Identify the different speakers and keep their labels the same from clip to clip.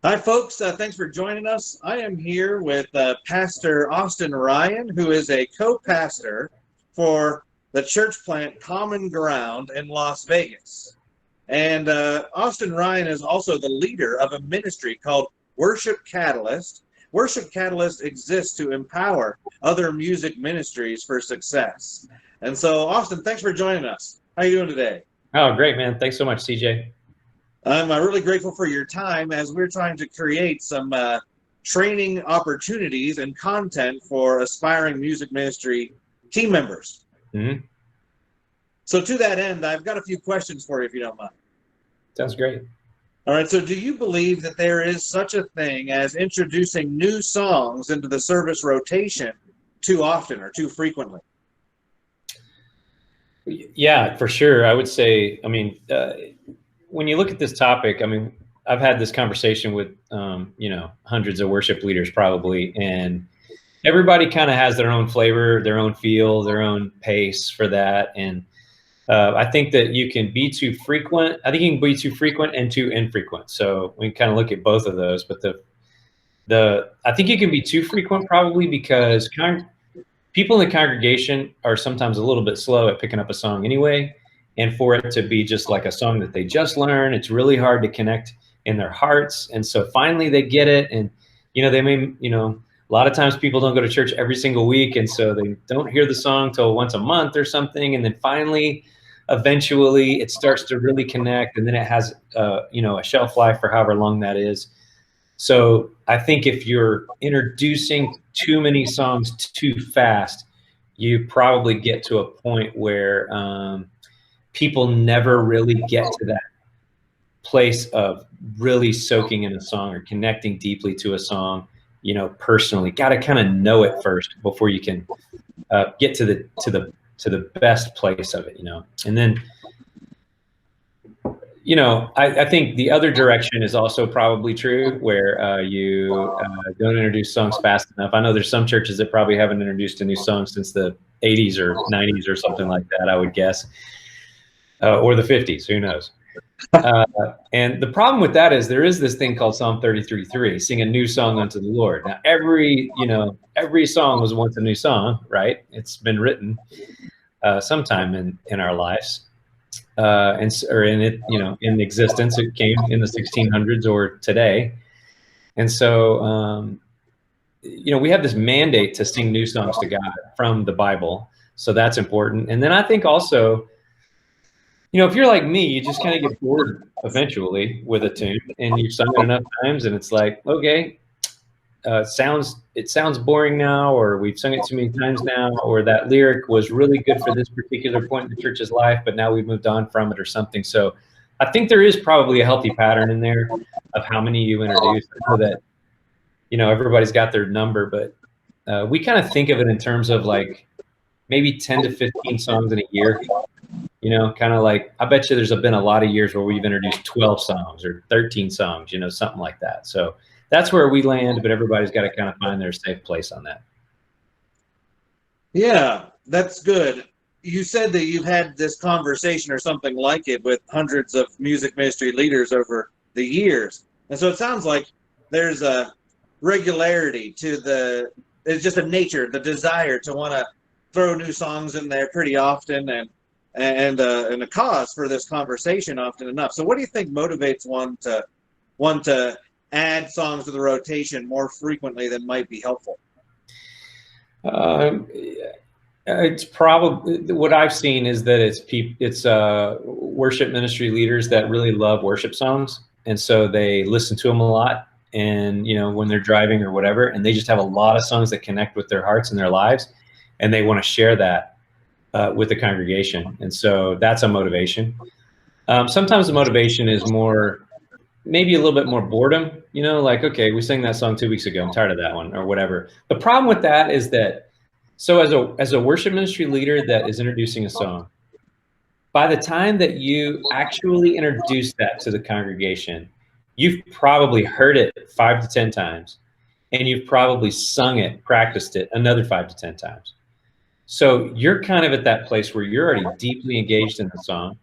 Speaker 1: Hi, folks. Thanks for joining us. I am here with Pastor Austin Ryan, who is a co-pastor for the church plant Common Ground in Las Vegas. And Austin Ryan is also the leader of a ministry called Worship Catalyst. Worship Catalyst exists to empower other music ministries for success. And so, Austin, thanks for joining us. How are you doing today?
Speaker 2: Oh, great, man. Thanks so much, CJ.
Speaker 1: I'm really grateful for your time as we're trying to create some training opportunities and content for aspiring music ministry team members.
Speaker 2: Mm-hmm.
Speaker 1: So to that end, I've got a few questions for you if you don't mind.
Speaker 2: Sounds great.
Speaker 1: All right, so do you believe that there is such a thing as introducing new songs into the service rotation too often or too frequently?
Speaker 2: Yeah, for sure. I would say, when you look at this topic, I've had this conversation with, hundreds of worship leaders probably, and everybody kind of has their own flavor, their own feel, their own pace for that. And I think that you can be too frequent. I think you can be too frequent and too infrequent. So we can kind of look at both of those. But I think you can be too frequent probably because people in the congregation are sometimes a little bit slow at picking up a song anyway. And for it to be just like a song that they just learned, it's really hard to connect in their hearts. And so finally they get it. And, they may, a lot of times people don't go to church every single week. And so they don't hear the song till once a month or something. And then finally, eventually it starts to really connect. And then it has, a shelf life for however long that is. So I think if you're introducing too many songs too fast, you probably get to a point where people never really get to that place of really soaking in a song or connecting deeply to a song, personally. Got to kind of know it first before you can get to the best place of it, And then, I think the other direction is also probably true, where you don't introduce songs fast enough. I know there's some churches that probably haven't introduced a new song since the 80s or 90s or something like that, I would guess. Or the 50s, who knows? And the problem with that is there is this thing called Psalm 33:3, sing a new song unto the Lord. Now, every song was once a new song, right? It's been written sometime in our lives, in existence. It came in the 1600s or today, and so we have this mandate to sing new songs to God from the Bible. So that's important. And then I think also, if you're like me, you just kind of get bored eventually with a tune, and you've sung it enough times, and it's like, okay, it sounds boring now, or we've sung it too many times now, or that lyric was really good for this particular point in the church's life, but now we've moved on from it or something. So I think there is probably a healthy pattern in there of how many you introduce. I know that, everybody's got their number, but we kind of think of it in terms of like maybe 10 to 15 songs in a year. Kind of like, I bet you there's been a lot of years where we've introduced 12 songs or 13 songs, something like that. So that's where we land, but everybody's got to kind of find their safe place on that.
Speaker 1: Yeah, that's good. You said that you've had this conversation or something like it with hundreds of music ministry leaders over the years. And so it sounds like there's a regularity to it's just a nature, the desire to want to throw new songs in there pretty often and a cause for this conversation often enough. So what do you think motivates one to add songs to the rotation more frequently than might be helpful?
Speaker 2: It's probably, what I've seen is that it's worship ministry leaders that really love worship songs, and so they listen to them a lot, and when they're driving or whatever, and they just have a lot of songs that connect with their hearts and their lives, and they want to share that with the congregation. And so that's a motivation. Sometimes the motivation is maybe a little bit more boredom, like, okay, we sang that song 2 weeks ago, I'm tired of that one or whatever. The problem with that is that, so as a worship ministry leader that is introducing a song, by the time that you actually introduce that to the congregation, you've probably heard it 5 to 10 times, and you've probably sung it, practiced it another 5 to 10 times. So you're kind of at that place where you're already deeply engaged in the song.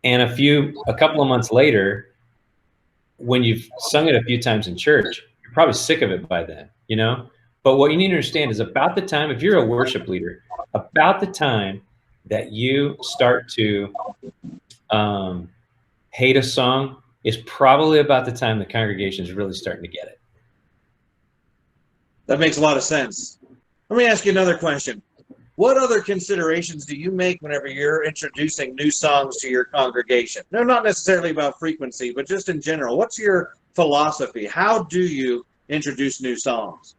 Speaker 2: And a couple of months later, when you've sung it a few times in church, you're probably sick of it by then, you know? But what you need to understand is about the time, if you're a worship leader, about the time that you start to hate a song is probably about the time the congregation is really starting to get it.
Speaker 1: That makes a lot of sense. Let me ask you another question. What other considerations do you make whenever you're introducing new songs to your congregation? No, not necessarily about frequency, but just in general. What's your philosophy? How do you introduce new songs?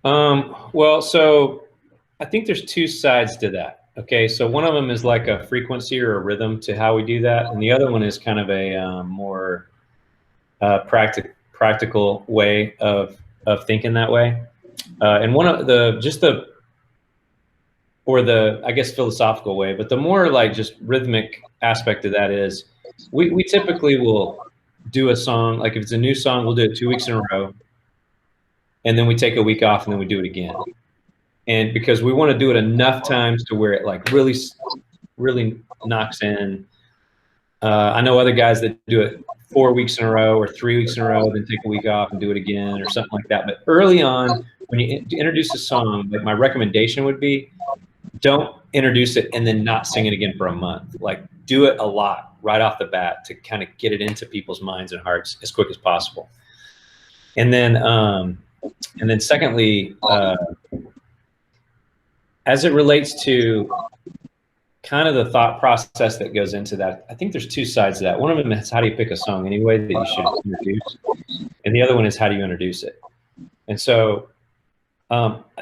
Speaker 2: Well, so I think there's two sides to that. Okay, so one of them is like a frequency or a rhythm to how we do that, and the other one is kind of a more practical way of thinking that way. And one of the I guess philosophical way, but the more like just rhythmic aspect of that is we typically will do a song, like if it's a new song, we'll do it 2 weeks in a row, and then we take a week off and then we do it again. And because we want to do it enough times to where it like really knocks in. I know other guys that do it 4 weeks in a row or 3 weeks in a row, then take a week off and do it again or something like that. But early on, when you introduce a song, like my recommendation would be, don't introduce it and then not sing it again for a month. Like do it a lot right off the bat to kind of get it into people's minds and hearts as quick as possible. And then secondly, as it relates to kind of the thought process that goes into that, I think there's two sides to that. One of them is how do you pick a song anyway that you should introduce, and the other one is how do you introduce it. And so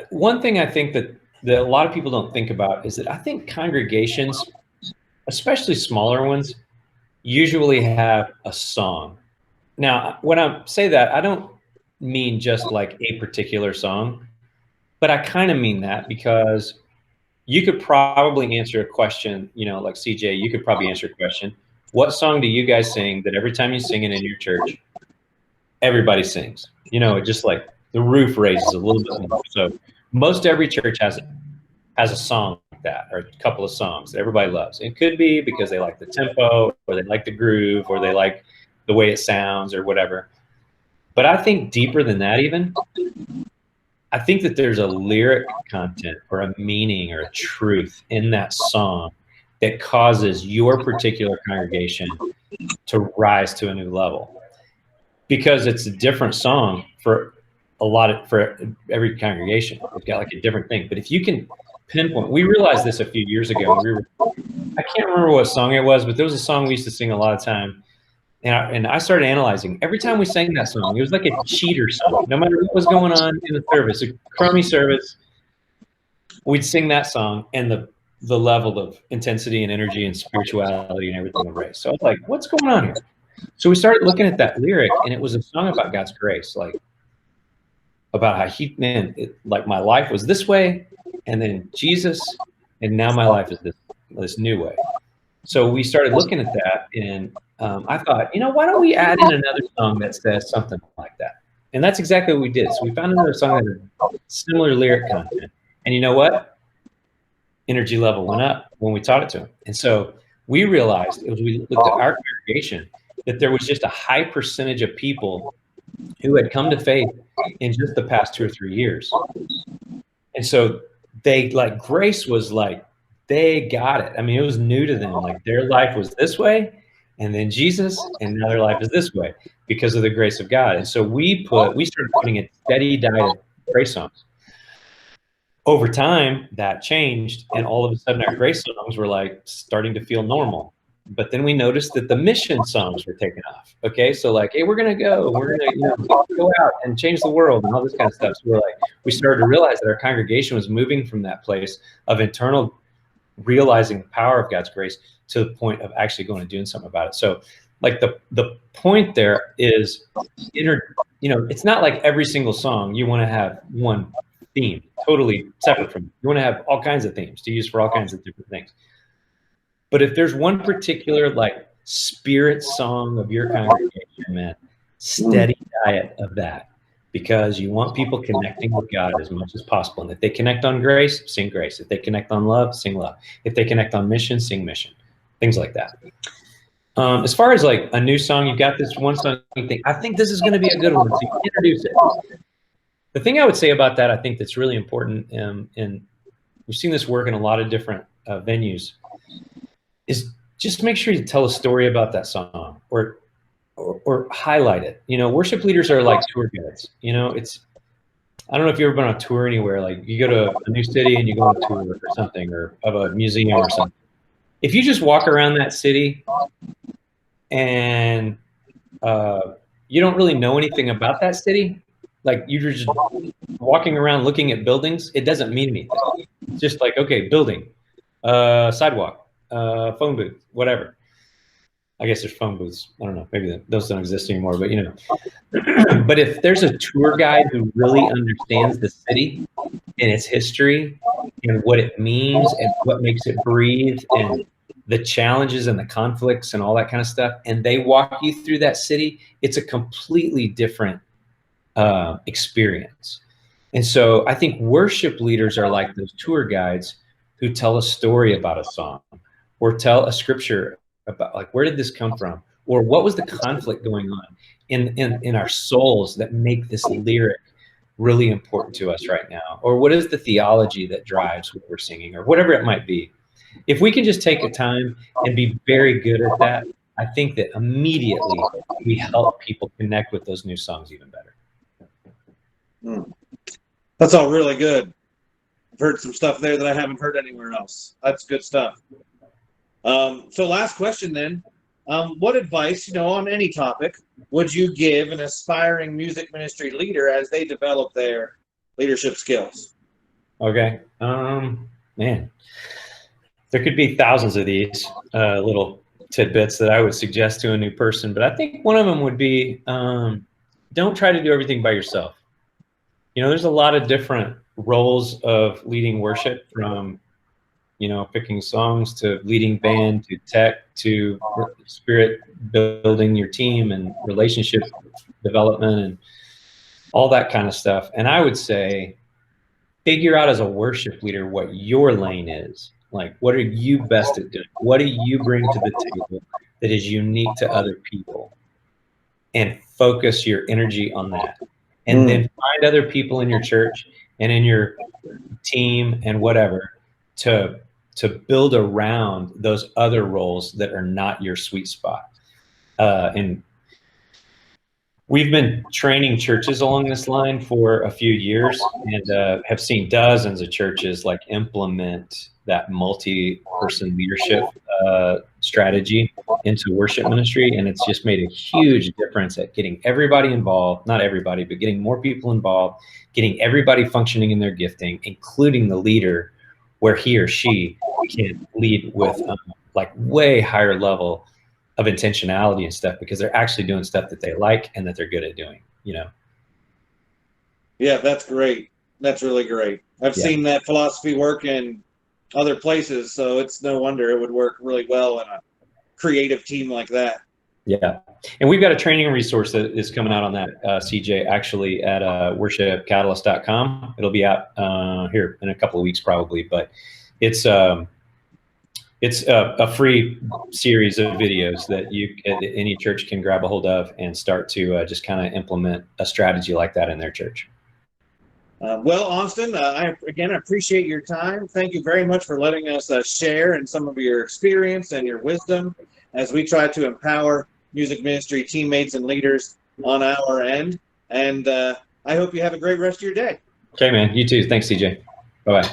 Speaker 2: one thing I think that a lot of people don't think about is that I think congregations, especially smaller ones, usually have a song. Now, when I say that, I don't mean just like a particular song, but I kind of mean that because you could probably answer a question, you know, like CJ, you could probably answer a question. What song do you guys sing that every time you sing it in your church, everybody sings? You know, it just like the roof raises a little bit more. So most every church has a song like that, or a couple of songs that everybody loves. It could be because they like the tempo, or they like the groove, or they like the way it sounds, or whatever. But I think deeper than that even, I think that there's a lyric content or a meaning or a truth in that song that causes your particular congregation to rise to a new level, because it's a different song for every congregation. It's got like a different thing. But if you can pinpoint, we realized this a few years ago. I can't remember what song it was, but there was a song we used to sing a lot of time. And I started analyzing. Every time we sang that song, it was like a cheater song. No matter what was going on in the service, a crummy service, we'd sing that song, and the level of intensity and energy and spirituality and everything would raise. So I was like, what's going on here? So we started looking at that lyric, and it was a song about God's grace, like about how like my life was this way, and then Jesus, and now my life is this new way. So we started looking at that, and I thought, you know, why don't we add in another song that says something like that? And that's exactly what we did. So we found another song that had similar lyric content. And you know what? Energy level went up when we taught it to them. And so we realized, as we looked at our congregation, that there was just a high percentage of people who had come to faith in just the past 2 or 3 years. And so they, like, grace was like, they got it. I mean, it was new to them. Like, their life was this way, and then Jesus, and now their life is this way because of the grace of God. And so we started putting a steady diet of grace songs. Over time, that changed, and all of a sudden our grace songs were like starting to feel normal. But then we noticed that the mission songs were taking off. Okay, so like, hey, we're gonna go go out and change the world and all this kind of stuff. So we started to realize that our congregation was moving from that place of internal realizing the power of God's grace to the point of actually going and doing something about it. So like the point there is, it's not like every single song you want to have one theme totally separate from it. You want to have all kinds of themes to use for all kinds of different things. But if there's one particular like spirit song of your congregation, man, steady diet of that, because you want people connecting with God as much as possible. And if they connect on grace, sing grace. If they connect on love, sing love. If they connect on mission, sing mission. Things like that. As far as like a new song, you've got this one song you think, I think this is going to be a good one, so you introduce it. The thing I would say about that, I think that's really important, and we've seen this work in a lot of different venues, is just make sure you tell a story about that song or highlight it. You know, worship leaders are like tour guides. You know, I don't know if you've ever been on a tour anywhere, like you go to a new city and you go on a tour or something, or of a museum or something. If you just walk around that city and you don't really know anything about that city, like you're just walking around looking at buildings, it doesn't mean anything. It's just like, okay, building, sidewalk, phone booth, whatever. I guess there's phone booths. I don't know. Maybe those don't exist anymore, but you know. But if there's a tour guide who really understands the city and its history and what it means and what makes it breathe and the challenges and the conflicts and all that kind of stuff, and they walk you through that city, it's a completely different experience. And so I think worship leaders are like those tour guides who tell a story about a song or tell a scripture about, like, where did this come from, or what was the conflict going on in our souls that make this lyric really important to us right now, or what is the theology that drives what we're singing, or whatever it might be. If we can just take the time and be very good at that, I think that immediately we help people connect with those new songs even better.
Speaker 1: That's all really good. I've heard some stuff there that I haven't heard anywhere else. That's good stuff. So last question then, what advice, on any topic, would you give an aspiring music ministry leader as they develop their leadership skills?
Speaker 2: Okay. Man, there could be thousands of these little tidbits that I would suggest to a new person, but I think one of them would be, don't try to do everything by yourself. There's a lot of different roles of leading worship, from picking songs to leading band to tech to spirit building your team and relationship development and all that kind of stuff. And I would say, figure out as a worship leader what your lane is. Like, what are you best at doing? What do you bring to the table that is unique to other people? And focus your energy on that. And then find other people in your church and in your team and whatever to build around those other roles that are not your sweet spot. And we've been training churches along this line for a few years, and have seen dozens of churches like implement that multi-person leadership strategy into worship ministry. And it's just made a huge difference at getting everybody involved, not everybody, but getting more people involved, getting everybody functioning in their gifting, including the leader, where he or she can lead with like way higher level of intentionality and stuff, because they're actually doing stuff that they like and that they're good at doing,
Speaker 1: Yeah, that's great. That's really great. I've seen that philosophy work in other places, so it's no wonder it would work really well in a creative team like that.
Speaker 2: Yeah. And we've got a training resource that is coming out on that, CJ, actually at worshipcatalyst.com. It'll be out here in a couple of weeks probably, but it's a free series of videos that any church can grab a hold of and start to just kind of implement a strategy like that in their church.
Speaker 1: Well, Austin, I appreciate your time. Thank you very much for letting us share in some of your experience and your wisdom as we try to empower music ministry teammates and leaders on our end. And I hope you have a great rest of your day.
Speaker 2: Okay, man. You too. Thanks, CJ. Bye-bye.